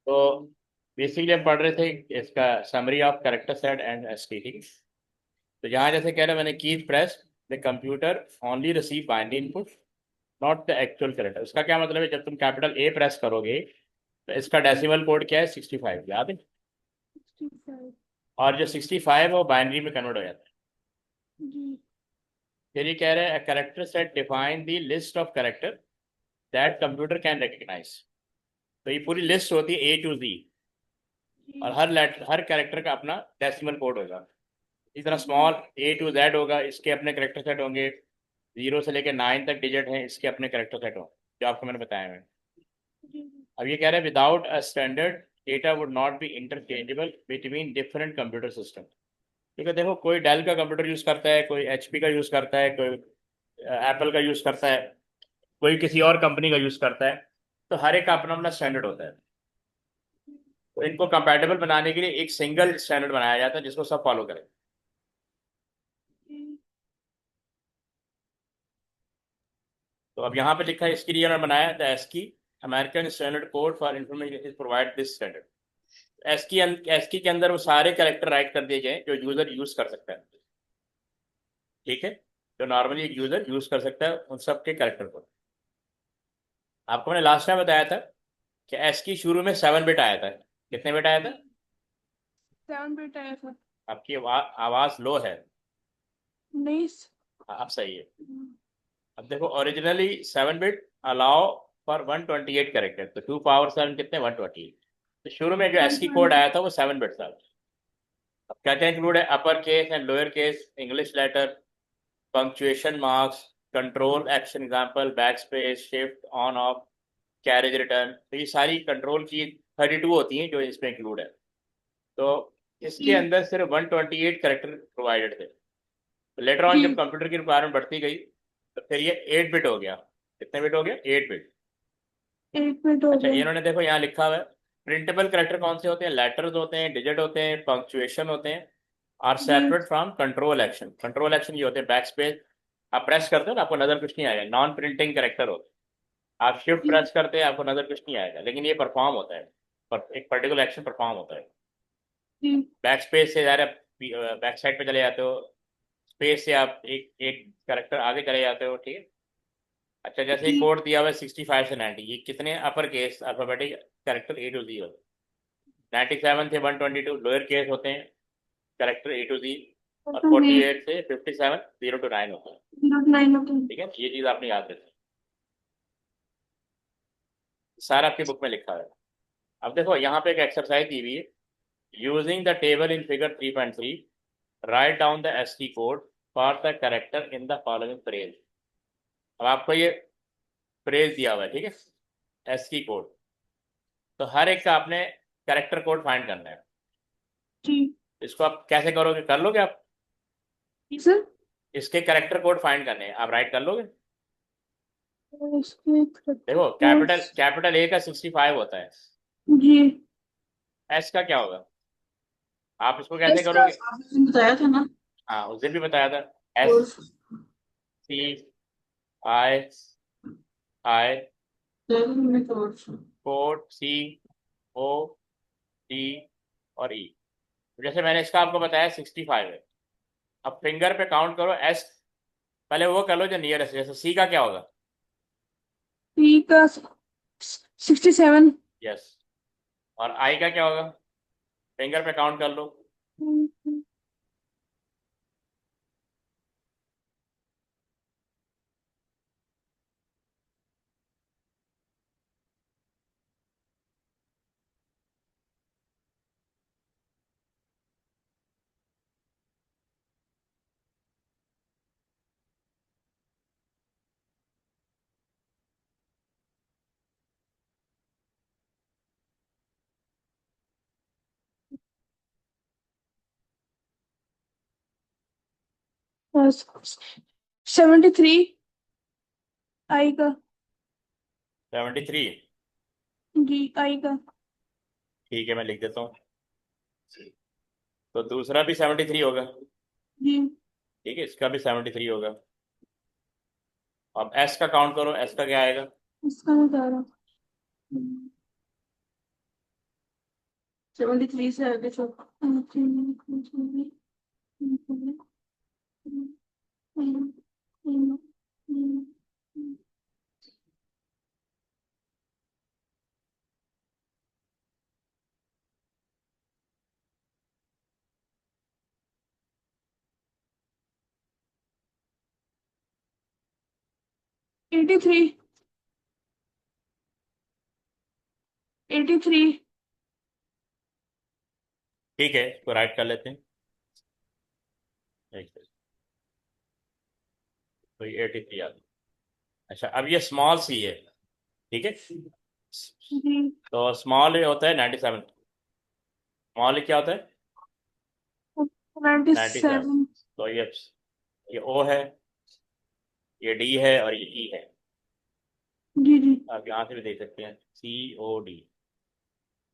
तो बेसिकली हम पढ़ रहे थे इसका summary of character set and STD. तो यहाँ जैसे कह रहे हैं, मैंने की press the computer only receive binary input not the actual character. उसका क्या मतलब है, जब तुम कैपिटल ए प्रेस करोगे तो इसका डेसिमल कोड क्या है, 65, याद है। 65। और जो 65 है वो बाइनरी में कन्वर्ट हो जाता है। जी। फिर ये कह रहे हैं character set define the list of character that computer can recognize. तो ये पूरी लिस्ट होती है A to Z, और जी। हर कैरेक्टर का अपना डेसिमल कोड होगा। इस तरह जी। स्मॉल A to Z होगा, इसके अपने कैरेक्टर सेट होंगे। 0 से लेकर 9 तक डिजिट हैं, इसके अपने कैरेक्टर सेट होंगे, जो आपको मैंने बताया है। जी। अब ये कह रहे हैं without a standard data would not be interchangeable between different computer system. क्योंकि देखो, कोई डेल का कंप्यूटर यूज़ करता है, कोई HP का यूज़ करता है, कोई एप्पल का यूज़ करता है, कोई किसी और कंपनी का यूज़ करता है। तो हर एक का अपना अपना स्टैंडर्ड होता है। तो इनको कंपैटिबल बनाने के लिए एक सिंगल स्टैंडर्ड बनाया जाता है जिसको सब फॉलो करें। जी। तो अब यहाँ पे लिखा है, इसके लिए उन्होंने बनाया the ASCII American standard code for information is provide this standard. ASCII के अंदर वो सारे कैरेक्टर राइट कर दिए गए जो यूजर यूज कर सकता है। ठीक है, जो नॉर्मली एक यूजर यूज कर सकता है उन सब के कैरेक्टर को। आपको मैंने लास्ट टाइम बताया था कि एस्की शुरू में 7 बिट आया था। कितने बिट आया था? 7 बिट आया था। आपकी आवाज लो है। नहीं। हाँ, अब सही है। अब देखो, originally 7 bit allow for 128 character, तो 2 पावर 7 कितने, 128। तो शुरू में जो एस्की कोड 120। आया था वो 7 बिट था। अब क्या क्या इंक्लूड है, upper case and lower case, English letter, punctuation marks, control action example, back space, shift on off, carriage return. तो ये सारी कंट्रोल की 32 होती हैं जो इसमें इंक्लूड है। तो इसके जी। अंदर सिर्फ 128 करेक्टर प्रोवाइडेड थे। तो लेटर ऑन जी। जब कंप्यूटर की रिक्वायरमेंट बढ़ती गई तो फिर ये 8 बिट हो गया। कितने बिट हो गया, 8 बिट। 8 मिनट हो अच्छा, गया। इन्होंने देखो यहाँ लिखा हुआ है प्रिंटेबल करेक्टर कौन से होते हैं, लेटर्स होते हैं, डिजिट होते हैं, पंक्चुएशन होते हैं, और जी। Separate from control action. Control action ये होते हैं बैक स्पेस, आप प्रेस करते हो ना आपको नजर कुछ नहीं आएगा, नॉन प्रिंटिंग करेक्टर होते हैं। आप शिफ्ट जी। प्रेस करते हैं आपको नजर कुछ नहीं आएगा, लेकिन ये परफॉर्म होता है, पर एक पर्टिकुलर एक्शन परफॉर्म होता है। जी। बैक स्पेस से ज़्यादा बैक साइड पे चले जाते हो, स्पेस से आप एक एक करेक्टर आगे चले जाते हो, ठीक है। अच्छा, जैसे जी। कोड दिया हुआ है 65 से 90, ये कितने upper case alphabetic character A to Z होते हैं। 97 से 122 लोअर केस होते हैं कैरेक्टर A to Z, और तो ये 48 से 57 0 to 9 होता है। 0 to 9 होते हैं। ठीक है, ये चीज़ आपने याद रखनी, सारा आपकी बुक में लिखा है। अब देखो यहाँ पे एक एक्सरसाइज दी हुई है, using the table in figure 3.3 write down the ASCII code for the character in the following phrase. अब आपको ये फ्रेज दिया हुआ है, ठीक है, ASCII कोड। तो हर एक का आपने कैरेक्टर कोड फाइंड करना है। जी। इसको आप कैसे करोगे, कर लोगे आप? जी सर। इसके कैरेक्टर कोड फाइंड करने हैं, आप राइट कर लोगे? और इसके देखो, कैपिटल कोड्स। कैपिटल A का 65 होता है। जी। एस का क्या होगा, आप इसको कैसे इसका करोगे? आपने बताया था ना। हाँ, उस दिन भी बताया था। एस और सी आई आई, कोड COD और E। जैसे मैंने इसका आपको बताया 65 है। अब फिंगर पे काउंट करो एस, पहले वो कर लो जो नियरेस्ट, जैसे सी का क्या होगा? पी का 67। यस। और आई का क्या होगा, फिंगर पे काउंट कर लो। 73 आई का। 73। जी आई का। ठीक है, मैं लिख देता हूँ। तो दूसरा भी 73 होगा। जी। ठीक है, इसका भी 73 होगा। अब एस का काउंट करो, एस का क्या आएगा? इसका मैं बता रहा हूँ। 73 से आगे चलो। 83। 83। ठीक है, इसको राइट कर लेते हैं। एक second, तो ये 83 आ गया। अच्छा, अब ये स्मॉल सी है, ठीक है। जी। तो स्मॉल ए होता है 97, स्मॉल ए क्या होता है? 97। 97। तो ये ओ है, ये डी है और ये ई है। जी जी। आप यहाँ से भी देख सकते हैं, COD।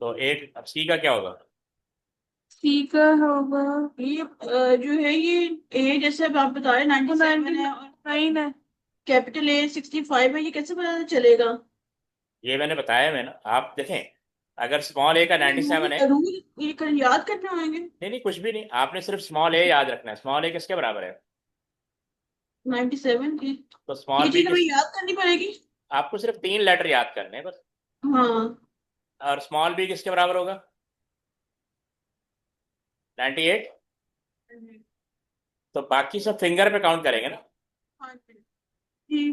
तो एक, अब सी का क्या होगा? सी का होगा ये जो है ये ए जैसे अब आप बता रहे 97 है और 9 है। कैपिटल ए 65 है, ये कैसे पता चलेगा? ये मैंने बताया, मैं ना, आप देखें, अगर स्मॉल ए का 97 है। रूल ये कर याद करने होंगे। नहीं नहीं, कुछ भी नहीं, आपने सिर्फ स्मॉल ए याद रखना है। स्मॉल ए किसके बराबर है? 97 की तो ये स्मॉल बी चीज हमें किस, याद करनी पड़ेगी। आपको सिर्फ 3 लेटर याद करने हैं बस। हाँ। और स्मॉल बी किसके बराबर होगा? 98। तो बाकी सब फिंगर पे काउंट करेंगे ना, हाँ जी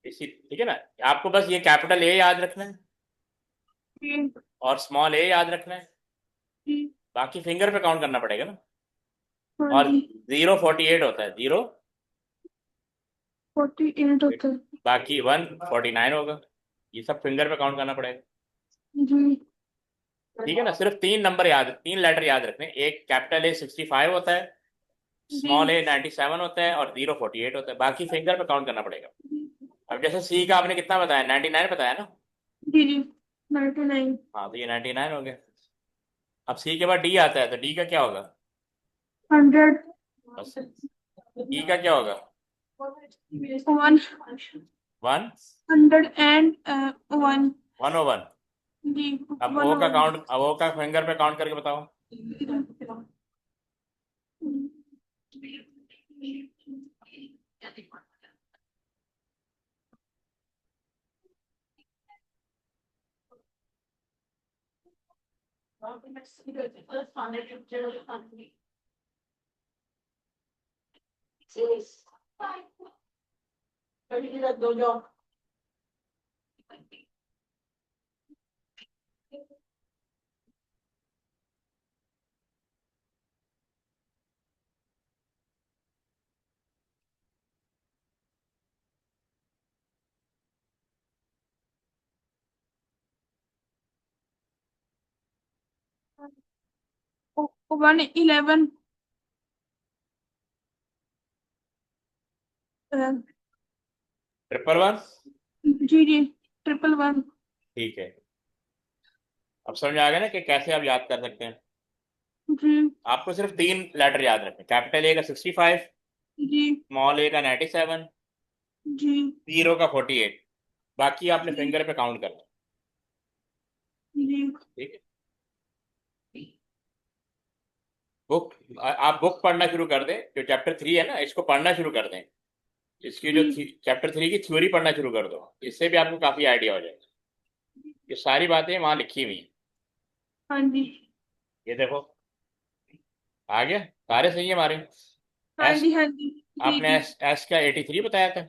इसी, ठीक है ना। आपको बस ये कैपिटल ए याद रखना है जी और स्मॉल ए याद रखना है, जी। बाकी फिंगर पे काउंट करना पड़ेगा ना। हाँ और जी। 048 होता है, 0, 48 होता है। बाकी 149 होगा। ये सब फिंगर पे काउंट करना पड़ेगा, जी ठीक है ना। सिर्फ 3 नंबर याद, 3 लेटर याद रखने हैं। एक कैपिटल ए 65 होता है, जी स्मॉल ए 97 होता है और 048 होता है, बाकी फिंगर पे काउंट करना पड़ेगा। अब जैसे सी का आपने कितना बताया? 99 बताया ना। जी जी। 99। हाँ, तो ये 99 हो गया। अब सी के बाद डी आता है, तो डी का क्या होगा? 100। बस। ई का क्या होगा? 1, 101। 101। जी। अब ओ का 101। काउंट, अब ओ का फिंगर पे काउंट करके बताओ। दो जाओ। Oh, 111। Triple one. जी जी। 111। ठीक है, अब समझ आ गया ना कि कैसे आप याद कर सकते हैं। जी आपको सिर्फ 3 लेटर याद रखने, कैपिटल ए का 65, जी स्मॉल ए का 97, जी जीरो का 48, बाकी आपने फिंगर पे काउंट करना, जी। ठीक है। बुक, आप बुक पढ़ना शुरू कर दें, जो चैप्टर 3 है ना, इसको पढ़ना शुरू कर दें। इसकी जो चैप्टर 3 की थ्योरी पढ़ना शुरू कर दो, इससे भी आपको काफी आइडिया हो जाएगा। ये सारी बातें वहां लिखी हुई हैं। हाँ जी। ये देखो, आ गया, सारे सही है हमारे। हाँ एस, जी। हाँ जी। जी आपने जी एस का 83 बताया था?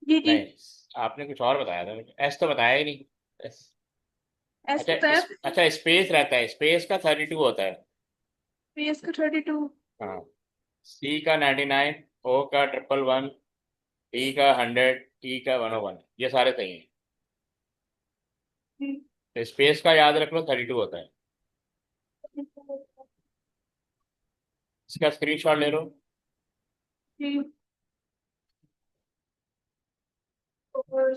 जी जी। नहीं, आपने कुछ और बताया था, एस तो बताया ही नहीं। एस, एस अच्छा बताया। अच्छा, स्पेस रहता है, स्पेस का 32 होता है। पीएस का 32। हाँ, सी का 99, ओ का 111, डी का 100, ई का 101, ये सारे सही हैं। जी तो स्पेस का याद रख लो, 32 होता है। इसका स्क्रीनशॉट ले लो। जी। और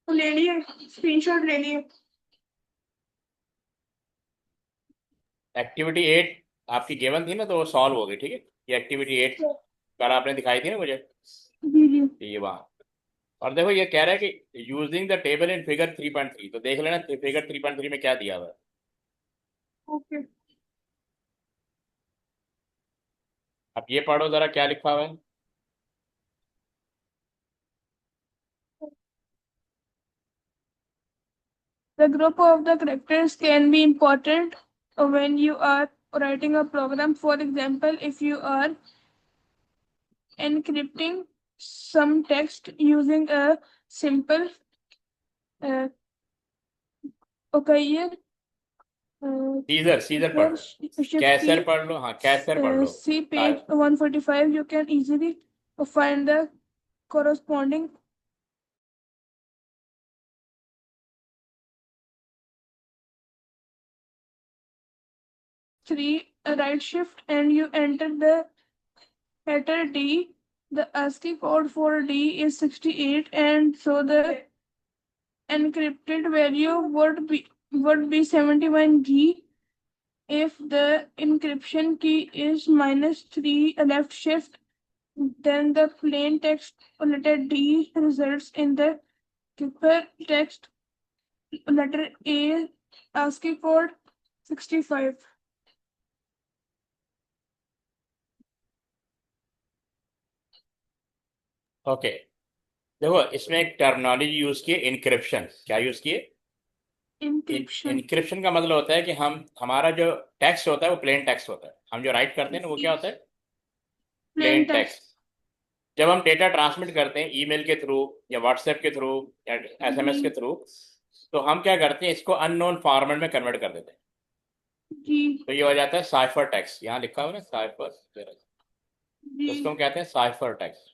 तो ले लिए, स्क्रीनशॉट ले लिए। एक्टिविटी 8 आपकी गिवन थी ना, तो वो सॉल्व हो गई, ठीक है। ये एक्टिविटी 8 कल आपने दिखाई थी ना मुझे, जी जी। ये वहाँ। और देखो ये कह रहा है कि using the table in figure 3.3, तो देख लेना फिगर 3.3 में क्या दिया हुआ है। Okay. अब ये पढ़ो जरा क्या लिखा हुआ है। The group of the characters can be important when you are writing a program. For example, if you are encrypting some text using a simple uh, okay, Caesar Caesar पढ़ लो, shift कैसर key, पढ़ लो, हाँ कैसर पढ़ लो। see page 145, you can easily find the corresponding three right shift and you enter the letter D. The ASCII code for D is 68, and so the encrypted value would be 71G. If the encryption key is -3 left shift, then the plain text letter D results in the text letter A ASCII code 65. Okay, देखो इसमें एक terminology use की है, encryption. क्या use की है? Encryption. Encryption का मतलब होता है कि हम हमारा जो टेक्स्ट होता है वो प्लेन टेक्स्ट होता है, हम जो राइट करते हैं ना वो क्या होता है? Plain Plain text. टेक्स्ट। जब हम डेटा ट्रांसमिट करते हैं ईमेल के थ्रू या व्हाट्सएप के थ्रू या एसएमएस के थ्रू, तो हम क्या करते हैं, इसको अननोन फॉर्मेट में कन्वर्ट कर देते हैं। जी तो ये हो जाता है साइफर टेक्स्ट, यहाँ लिखा हुआ है ना साइफर, जी उसको हम कहते हैं साइफर टेक्स्ट।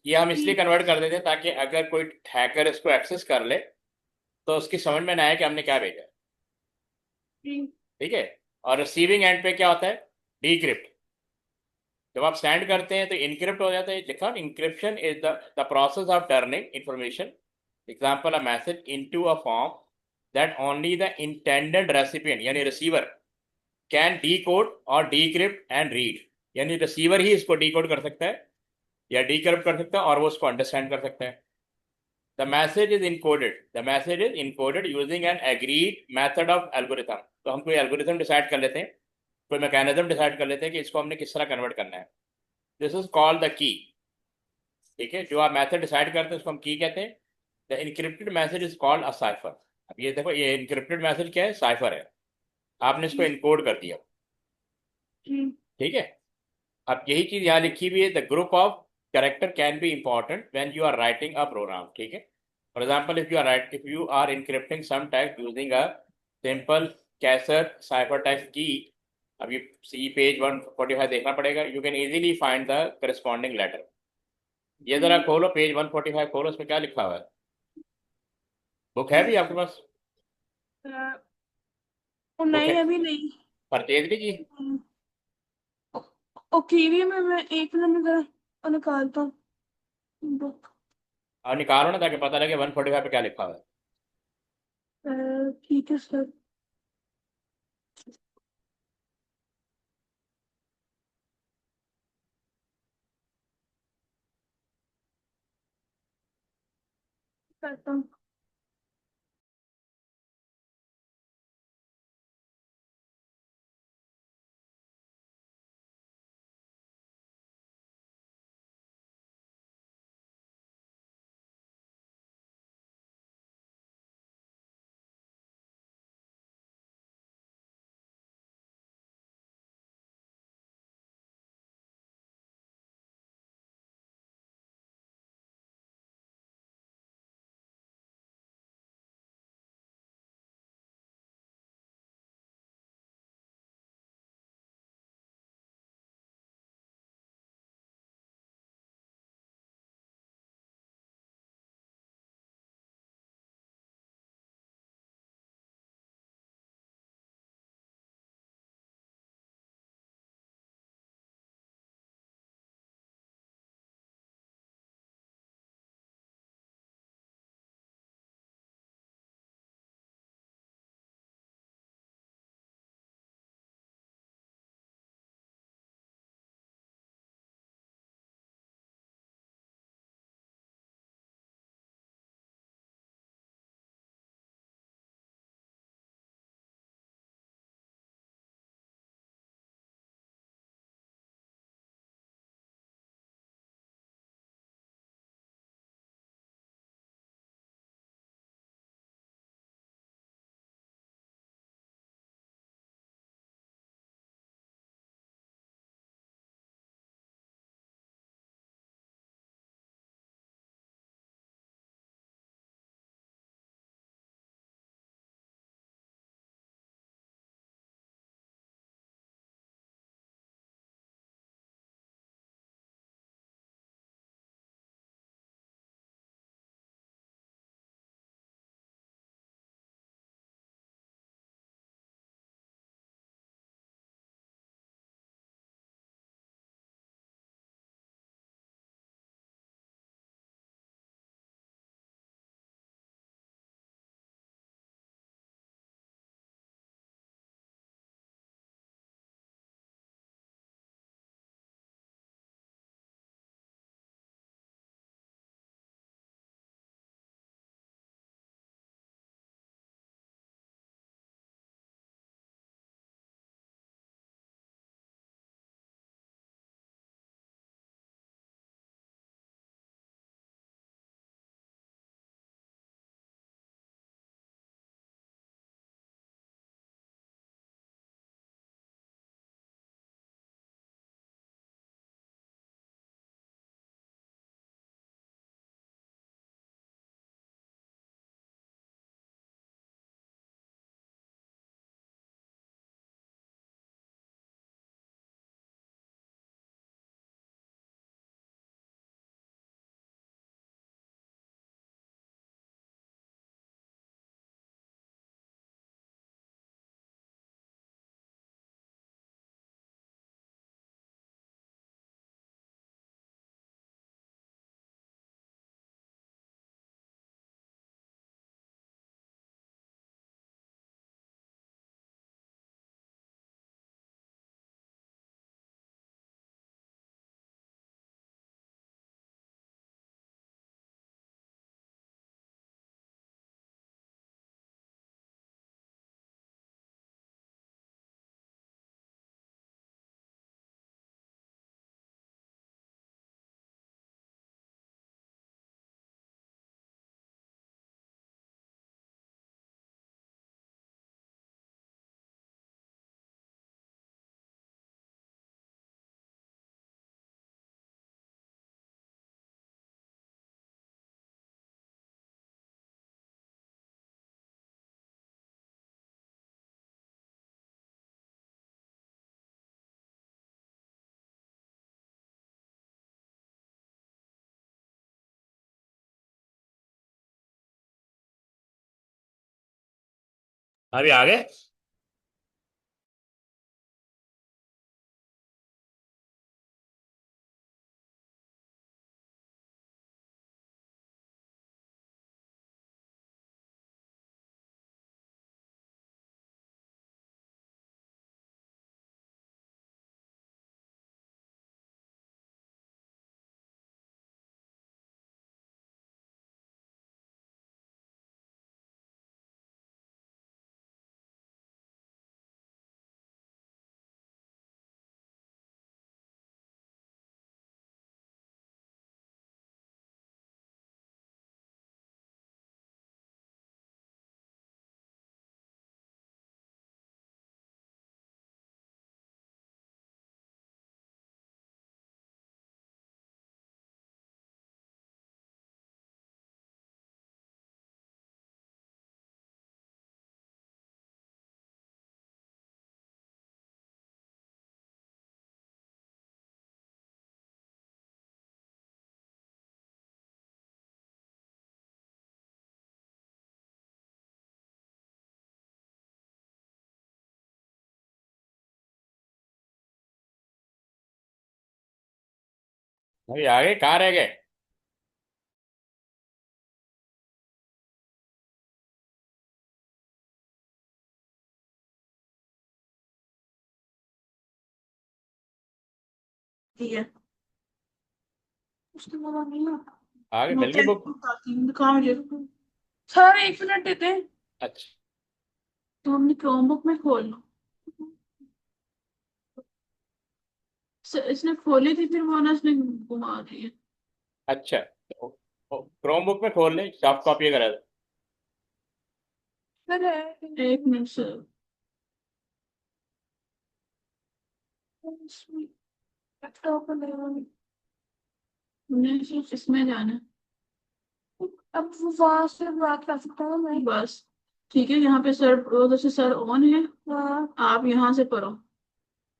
ये हम इसलिए जी कन्वर्ट कर देते हैं ताकि अगर कोई हैकर इसको एक्सेस कर ले तो उसकी समझ में ना आए कि हमने क्या भेजा है। जी ठीक है। और रिसीविंग एंड पे क्या होता है? डीक्रिप्ट। जब आप सेंड करते हैं तो इनक्रिप्ट हो जाता है, लिखा encryption is the process of turning information, example a message into a form that only the intended recipient यानी रिसीवर कैन डीकोड और डीक्रिप्ट एंड रीड। यानी रिसीवर ही इसको डीकोड कर सकता है या डीक्रिप्ट कर सकता है और वो उसको अंडरस्टैंड कर सकता है। The message is encoded using an agreed method of algorithm। तो हम कोई एल्गोरिथम डिसाइड कर लेते हैं, कोई मैकेनिज्म डिसाइड कर लेते हैं कि इसको हमने किस तरह कन्वर्ट करना है। This is called the key. ठीक है, जो आप मेथड डिसाइड करते हैं उसको हम की कहते हैं। The encrypted message is called a cipher. अब ये देखो, ये इनक्रिप्टेड मैसेज क्या है? साइफर है। आपने इसको इनकोड कर दिया। जी ठीक है। अब यही चीज यहाँ लिखी हुई है, the group of character can be important when you are writing a program. ठीक है। For example, if you are encrypting some text using a simple Caesar cipher text key. अब ये सी पेज 145 देखना पड़ेगा, you can easily find the corresponding letter. ये जरा खोलो page 145, खोलो, उसमें क्या लिखा हुआ है? बुक है भी आपके पास? बुक है? नहीं अभी नहीं। परचेज भी की? ओके में मैं एक मिनट जरा निकालता हूँ बुक। और निकालो ना ताकि पता लगे 145 पे क्या लिखा हुआ है। ठीक है सर। करता हूँ। अभी आगे अभी आगे कहाँ रह गए? ठीक है। उसके बाद नहीं ना। आगे मिल गई बुक? दिखाओ मुझे। सर 1 मिनट देते हैं। अच्छा तो हमने क्रोम बुक में खोल लो। इसने खोली थी, फिर वो ना इसने घुमा दी है। अच्छा, क्रोम बुक में खोल ले, सॉफ्ट कॉपी करा दो। सर है। 1 मिनट सर। लैपटॉप पर नहीं। हमने सिर्फ इसमें जाना है। अब वो वहां से बात कर सकता हूँ मैं। बस ठीक है। यहाँ पे सर, उधर से सर ऑन है। हाँ, आप यहाँ से पढ़ो।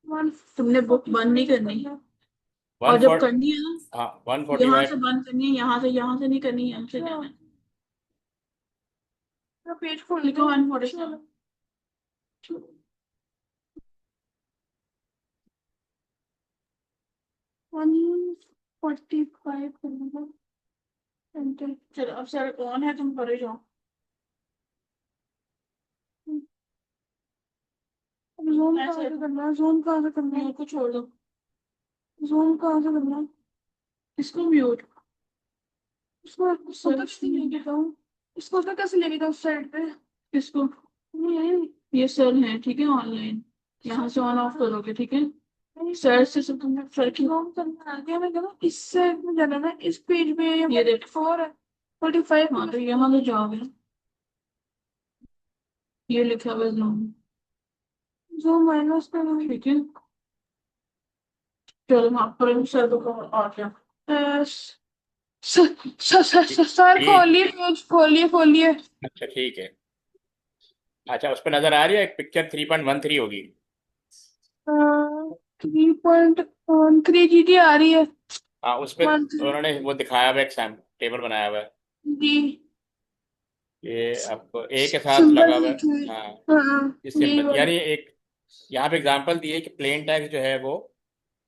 1 तुमने बुक बंद नहीं करनी। और वन जब फोर्ट करनी है ना, हाँ, वन फोर्टी यहाँ से फाइव बंद करनी है, यहाँ से नहीं करनी है, हमसे जाना है। पेज खोल लिखो 147। 145 करना। एंटर। चलो अब सर ऑन है, तुम पढ़े जाओ। जूम ऐसे कहाँ से करना है? जूम कहाँ से करना है? म्यूट को छोड़ दो। जूम कहाँ से करना है? इसको म्यूट। इसको तो कैसे लेके जाऊँ? इसको तो कैसे लेके जाऊँ उस साइड पे? इसको, यही। ये सर है ठीक है ऑनलाइन। यहाँ से ऑन ऑफ करोगे ठीक है। सर से सब सर की। जूम करना आ गया। मैं कह रहा हूँ इस साइड में जाना ना, इस पेज पे। ये देख। 4 है। 45। हाँ तो यहाँ तो जाओगे। ये लिखा हुआ है जूम। जूम माइनस पे। ठीक है। चलो मैं आपको सर को आ गया। सर ठीक। खोलिए पेज, खोलिए खोलिए। अच्छा ठीक है। अच्छा, उस पर नजर आ रही है एक पिक्चर 3.13 होगी। 3.13 आ रही है। हाँ, उस पर 13 उन्होंने वो दिखाया हुआ, एक सैम टेबल बनाया हुआ है। जी। ये आपको ए के साथ सिंबल लगा हुआ है। लिखे हुए। हाँ, हाँ, ये यही सिंबल, वाला। यानी एक यहाँ पे एग्जांपल दिए कि प्लेन टेक्स्ट जो है वो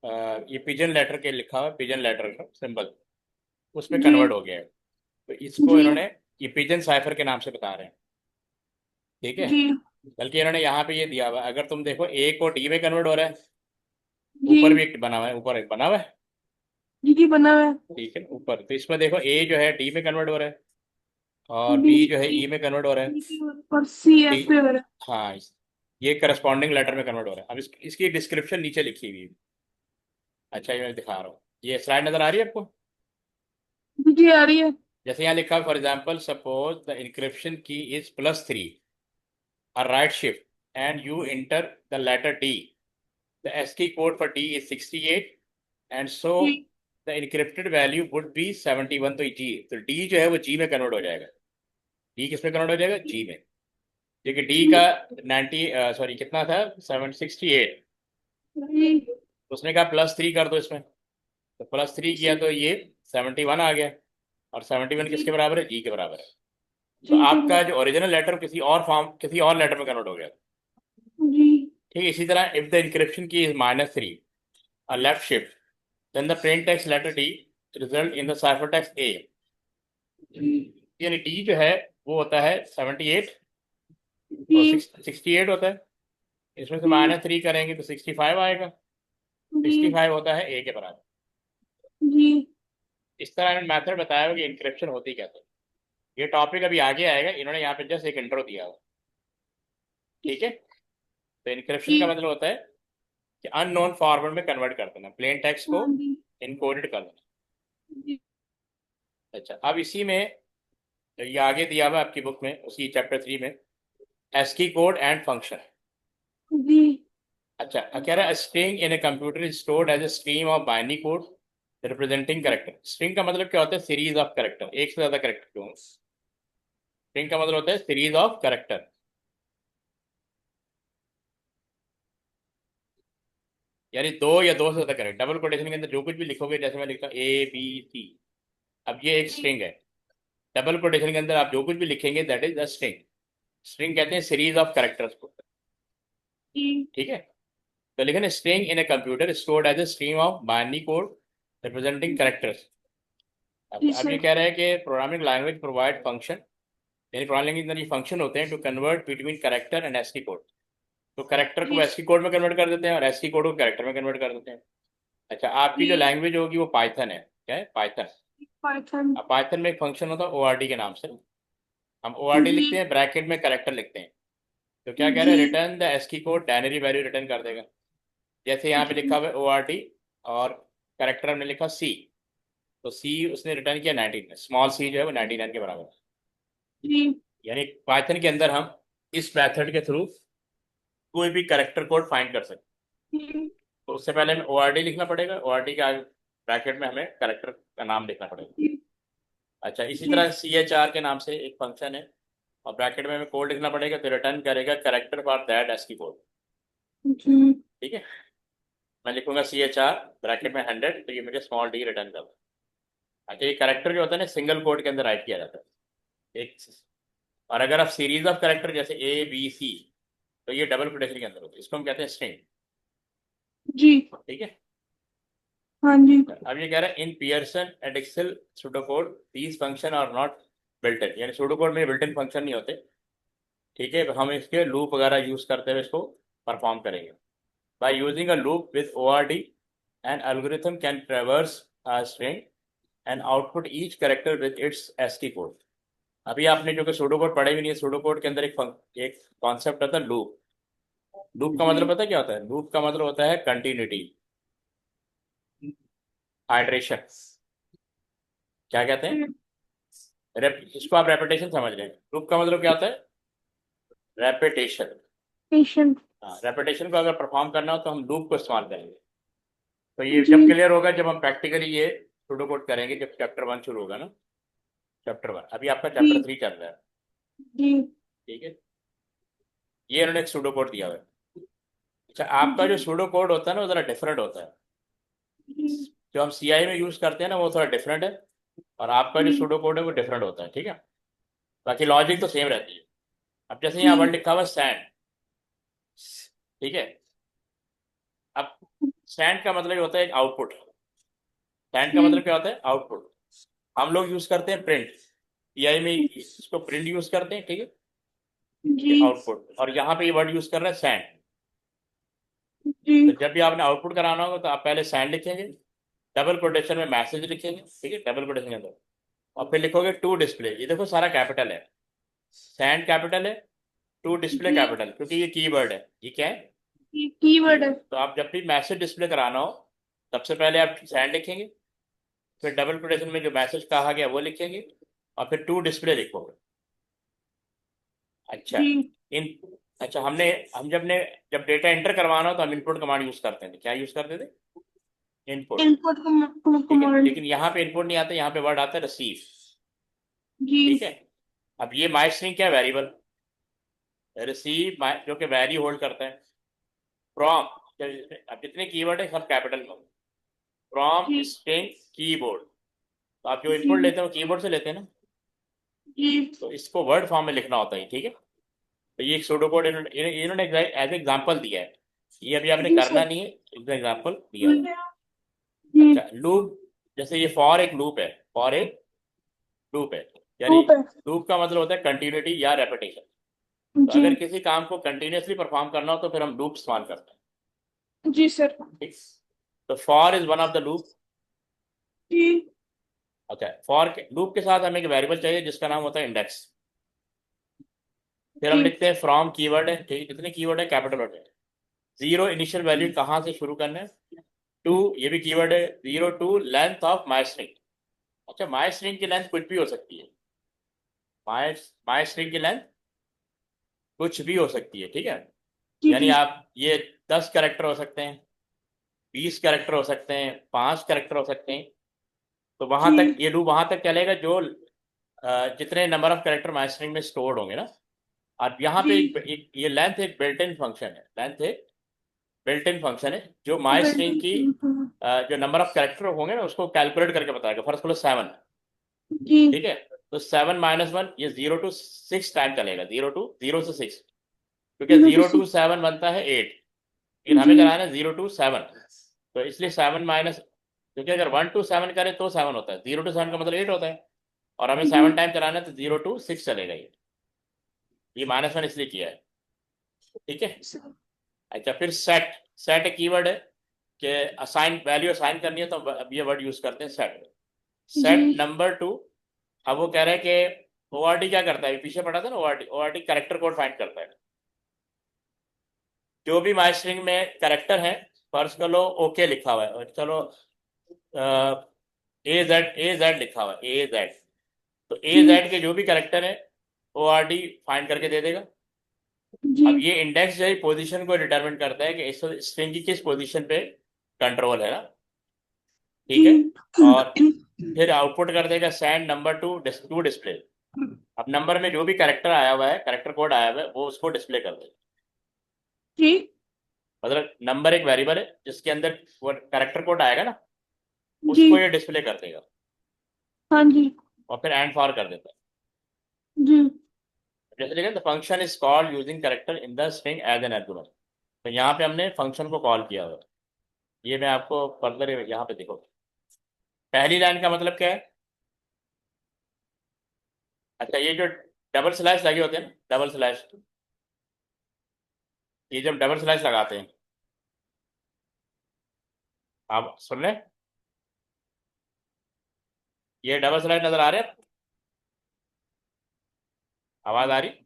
अ, ये पिजन लेटर के लिखा हुआ, पिजन लेटर का सिंबल उसमें जी। कन्वर्ट हो गया है। तो इसको जी। इन्होंने ये पिजन साइफर के नाम से बता रहे हैं। ठीक है। जी। बल्कि इन्होंने यहाँ पे ये दिया हुआ है, अगर तुम देखो ए को डी में कन्वर्ट हो रहा है। जी। ऊपर भी एक बना हुआ है, ऊपर एक बना हुआ है। जी जी बना हुआ है। ठीक है, ऊपर तो इसमें देखो ए जो है डी में कन्वर्ट हो रहा है, और बी। बी जो है ई में कन्वर्ट हो रहा है। और सी डी, एफ पे हो रहा है। हाँ, ये करस्पॉन्डिंग लेटर में कन्वर्ट हो रहा है। अब इसकी डिस्क्रिप्शन नीचे लिखी हुई है। अच्छा, ये मैं दिखा रहा हूँ, ये स्लाइड नजर आ रही है आपको? जी जी आ रही है। जैसे यहाँ लिखा है, for example suppose the encryption key is +3, a right shift, and you enter the letter D. The ASCII code for D is 68, and so जी। the encrypted value would be 71। तो G, तो D जो है वो G में convert हो जाएगा। D किस में कन्वर्ट हो जाएगा? G में। क्योंकि D जी। का 90, सॉरी कितना था, 768। जी। उसने कहा +3 कर दो इसमें, तो +3 किया तो ये 71 आ गया। और 71 जी। किसके बराबर है? G के बराबर है। तो जी आपका जो ओरिजिनल लेटर किसी और फॉर्म किसी और लेटर में कन्वर्ट हो गया। जी ठीक है, इसी तरह if the encryption key is -3 और left shift then the plain text letter D result in the cipher text A. यानी डी जो है वो होता है 78 और जी 68 होता है। इसमें से जी -3 करेंगे तो 65 आएगा। जी 65 होता है ए के बराबर। जी इस तरह मैंने मेथड बताया हुआ कि इंक्रिप्शन होती कैसे। ये टॉपिक अभी आगे आएगा, इन्होंने यहाँ पे जस्ट एक इंट्रो दिया हुआ। ठीक है, तो इंक्रिप्शन का जी मतलब होता है कि अननोन फॉर्मेट में कन्वर्ट कर देना, प्लेन टेक्स्ट को हाँ जी इनकोडेड कर देना। जी अच्छा, अब इसी में ये आगे दिया हुआ है आपकी बुक में, उसी चैप्टर 3 में एस्की कोड एंड फंक्शन। जी अच्छा, कह रहा है string in a computer is stored as a stream of binary code representing character. String का मतलब क्या होता है? सीरीज ऑफ कैरेक्टर, एक से ज्यादा कैरेक्टर क्यों? स्ट्रिंग का मतलब होता है सीरीज ऑफ कैरेक्टर। यानी दो या दो से ज्यादा कैरेक्टर, डबल कोटेशन के अंदर जो कुछ भी लिखोगे, जैसे मैं लिखा ABC, अब ये एक स्ट्रिंग है। डबल कोटेशन के अंदर आप जो कुछ भी लिखेंगे that is the string. String कहते हैं सीरीज ऑफ कैरेक्टर्स को। जी ठीक है, तो लिखना string in a computer stored as a stream of binary code representing characters. जी अब ये सर कह रहा है कि प्रोग्रामिंग लैंग्वेज प्रोवाइड फंक्शन, यानी प्रोग्रामिंग के अंदर ये फंक्शन होते हैं to convert between character and ASCII code. तो कैरेक्टर को जी एसकी कोड में कन्वर्ट कर देते हैं और एसकी कोड को कैरेक्टर में कन्वर्ट कर देते हैं। अच्छा, आपकी जो जी लैंग्वेज होगी वो पाइथन है। क्या है? पाइथन। पाइथन अब पाइथन में एक फंक्शन होता है ORD के नाम से। हम ORD जी लिखते हैं, ब्रैकेट में कैरेक्टर लिखते हैं। तो क्या कह रहे जी हैं? Return the ASCII code binary value return कर देगा। जैसे यहाँ पे लिखा हुआ है ORD और कैरेक्टर हमने लिखा C, तो C उसने रिटर्न किया 19, स्मॉल c जो है वो 99 के बराबर है। जी यानी पाइथन के अंदर हम इस मेथड के थ्रू कोई भी कैरेक्टर कोड फाइंड कर सकते हैं। जी तो उससे पहले हमें ORD लिखना पड़ेगा, ORD के आगे ब्रैकेट में हमें कैरेक्टर का नाम लिखना पड़ेगा। अच्छा, इसी जी तरह CHR के नाम से एक फंक्शन है और ब्रैकेट में हमें कोड लिखना पड़ेगा, तो रिटर्न करेगा character for that ASCII code. जी ठीक है, मैं लिखूंगा CHR ब्रैकेट में 100, तो ये मुझे स्मॉल d रिटर्न कर देगा। अच्छा, ये कैरेक्टर जो होता है ना सिंगल कोड के अंदर राइट किया जाता है एक। और अगर आप सीरीज ऑफ कैरेक्टर जैसे ABC, तो ये डबल कोटेशन के अंदर होता है, इसको हम कहते हैं स्ट्रिंग। जी ठीक है, हाँ जी अब ये कह रहा है in Pearson and Edexcel pseudocode these functions are not built in, यानी सूडोकोड में बिल्ट इन फंक्शन नहीं होते। ठीक है, हम इसके लूप वगैरह यूज करते हुए इसको परफॉर्म करेंगे। By using a loop with ORD an algorithm can ट्रेवर्स a string and output each character with its ASCII code. अभी आपने जो कि सूडो कोड पढ़े भी नहीं है, सूडो कोड के अंदर एक कॉन्सेप्ट होता है लूप। लूप का मतलब जी पता है क्या होता है? लूप का मतलब होता है कंटिन्यूटी, हाइड्रेशन। क्या कहते हैं? इसको आप रेपिटेशन समझ रहे हैं। लूप का मतलब क्या होता है? रेपिटेशन। पेशेंट हाँ, रेपिटेशन को अगर परफॉर्म करना हो तो हम लूप को इस्तेमाल करेंगे। तो ये जी जब क्लियर होगा जब हम प्रैक्टिकली ये सूडो कोड करेंगे, जब चैप्टर 1 शुरू होगा ना। चैप्टर 1, अभी आपका चैप्टर जी 3 चल रहा है। जी ठीक है, ये इन्होंने एक सूडो कोड दिया हुआ है। अच्छा, आपका जी जो सूडो कोड होता है ना वो ज़रा डिफरेंट होता है। जी जो हम CI में यूज़ करते हैं ना वो थोड़ा डिफरेंट है, और आपका जो जी सूडो कोड है वो डिफरेंट होता है। ठीक है, बाकी लॉजिक तो सेम रहती है। अब जैसे यहाँ वर्ड जी लिखा हुआ है सैंड। ठीक है, अब सैंड का मतलब ये होता है एक आउटपुट। सैंड का मतलब क्या होता है? आउटपुट। हम लोग यूज करते हैं प्रिंट, CI में इसको प्रिंट यूज करते हैं। ठीक है, जी ये आउटपुट, और यहाँ पे ये वर्ड यूज कर रहे हैं सैंड। जी तो जब भी आपने आउटपुट कराना होगा तो आप पहले सैंड लिखेंगे, डबल कोटेशन में मैसेज लिखेंगे। ठीक है, डबल कोटेशन के अंदर, और फिर लिखोगे टू डिस्प्ले। ये देखो सारा कैपिटल है, सैंड कैपिटल है, टू डिस्प्ले जी कैपिटल, क्योंकि ये कीवर्ड है। ये क्या है? कीवर्ड है कीवर्ड। तो आप जब भी मैसेज डिस्प्ले कराना हो सबसे पहले आप सैंड लिखेंगे, फिर डबल कोटेशन में जो मैसेज कहा गया वो लिखेंगे, और फिर टू डिस्प्ले लिखोगे। अच्छा, जी इन अच्छा हम जब डेटा एंटर करवाना हो तो हम इनपुट कमांड यूज करते थे। क्या यूज करते थे? इनपुट। इनपुट ठीक है, कमांड लेकिन यहाँ पे इनपुट नहीं आता, यहाँ पे वर्ड आता है रिसीव। जी ठीक है, अब ये माई स्ट्रिंग क्या? वेरिएबल। रिसीव जो कि वैल्यू होल्ड करता है। फ्रॉम, अब जितने कीवर्ड है सब कैपिटल में। फ्रॉम जी स्ट्रिंग कीबोर्ड, तो आप जो इनपुट जी लेते हो कीबोर्ड से लेते हैं ना। जी तो इसको वर्ड फॉर्म में लिखना होता है, ठीक है। तो ये एक सूडो कोड इन्होंने एज एग्जाम्पल दिया है, ये अभी आपने जी करना सर। नहीं है, इसका एग्जाम्पल दिया हुआ है। जी अच्छा, लूप, जैसे ये फॉर एक लूप है, फॉर एक लूप है, यानी लूप है। लूप का मतलब होता है कंटिन्यूटी या रेपिटेशन। तो जी अगर किसी काम को कंटिन्यूसली परफॉर्म करना हो तो फिर हम लूप इस्तेमाल करते हैं, जी सर। ठीक। तो for is one of the loop. जी अच्छा, फॉर लूप के साथ हमें एक वेरिएबल चाहिए जिसका नाम होता है इंडेक्स। फिर हम जी लिखते हैं फ्रॉम कीवर्ड है, ठीक है, कितने कीवर्ड है, कैपिटल वर्ड है। जीरो इनिशियल वैल्यू कहाँ से शुरू करना है, टू, ये भी कीवर्ड है, zero to length of my string. अच्छा, माई स्ट्रिंग की लेंथ कुछ भी हो सकती है, माई माई स्ट्रिंग की लेंथ कुछ भी हो सकती है, ठीक है। जी यानी जी आप ये 10 कैरेक्टर हो सकते हैं, 20 कैरेक्टर हो सकते हैं, 5 कैरेक्टर हो सकते हैं। तो वहां जी तक ये लूप वहां तक चलेगा जो जितने number of character my string में स्टोर्ड होंगे ना। और यहाँ पे जी ये लेंथ एक बिल्ट इन फंक्शन है, लेंथ एक बिल्ट इन फंक्शन है जो माई स्ट्रिंग की जो नंबर ऑफ कैरेक्टर होंगे ना उसको कैलकुलेट करके बताएगा। फर्स्ट करो 7, जी ठीक है। तो 7 - 1 ये 0 to 6 टाइम चलेगा, 0 से 6, क्योंकि जीरो टू 0 to 7 बनता है 8, लेकिन हमें जी कराना है 0 to 7। तो इसलिए 7 माइनस, क्योंकि अगर 1 to 7 करें तो 7 होता है, 0 to 7 का मतलब 8 होता है, और हमें जी 7 टाइम चलाना है तो 0 to 6 चलेगा। ये -1 इसलिए किया है, ठीक है। अच्छा, फिर सेट, सेट एक कीवर्ड है कि असाइन वैल्यू असाइन करनी है, तो अब ये वर्ड यूज करते हैं सेट। जी सेट नंबर टू, अब वो कह रहे हैं कि ओआरडी क्या करता है, पीछे पढ़ा था ना, ORD, ORD character code find करता है। जो भी माई स्ट्रिंग में कैरेक्टर है, फर्ज कर लो ओके लिखा हुआ है, और चलो ए जेड लिखा हुआ है, ए जेड। तो ए जी जेड के जो भी कैरेक्टर है ओआरडी फाइंड करके दे देगा। जी अब ये इंडेक्स जो है पोजीशन को डिटरमिन करता है कि इस स्ट्रिंग की किस पोजीशन पे कंट्रोल है ना, ठीक जी है। और फिर आउटपुट कर देगा send number to to display. अब नंबर में जो भी कैरेक्टर आया हुआ है, कैरेक्टर कोड आया हुआ है, वो उसको डिस्प्ले कर देगा। जी मतलब नंबर एक वेरिएबल है जिसके अंदर वो कैरेक्टर कोड आएगा ना, जी उसको ये डिस्प्ले कर देगा, हाँ जी और फिर एंड फॉर कर देता है। जी जैसे देखा, the function is called using character in the string as an argument. तो यहाँ पे हमने फंक्शन को कॉल किया हुआ है। ये मैं आपको फर्दर यहाँ पे देखो, पहली लाइन का मतलब क्या है। अच्छा, ये जो डबल स्लैश लगे होते हैं ना, डबल स्लैश, ये जब डबल स्लैश लगाते हैं, आप सुन लें, ये डबल स्लैश नजर आ रहे हैं, आवाज आ रही।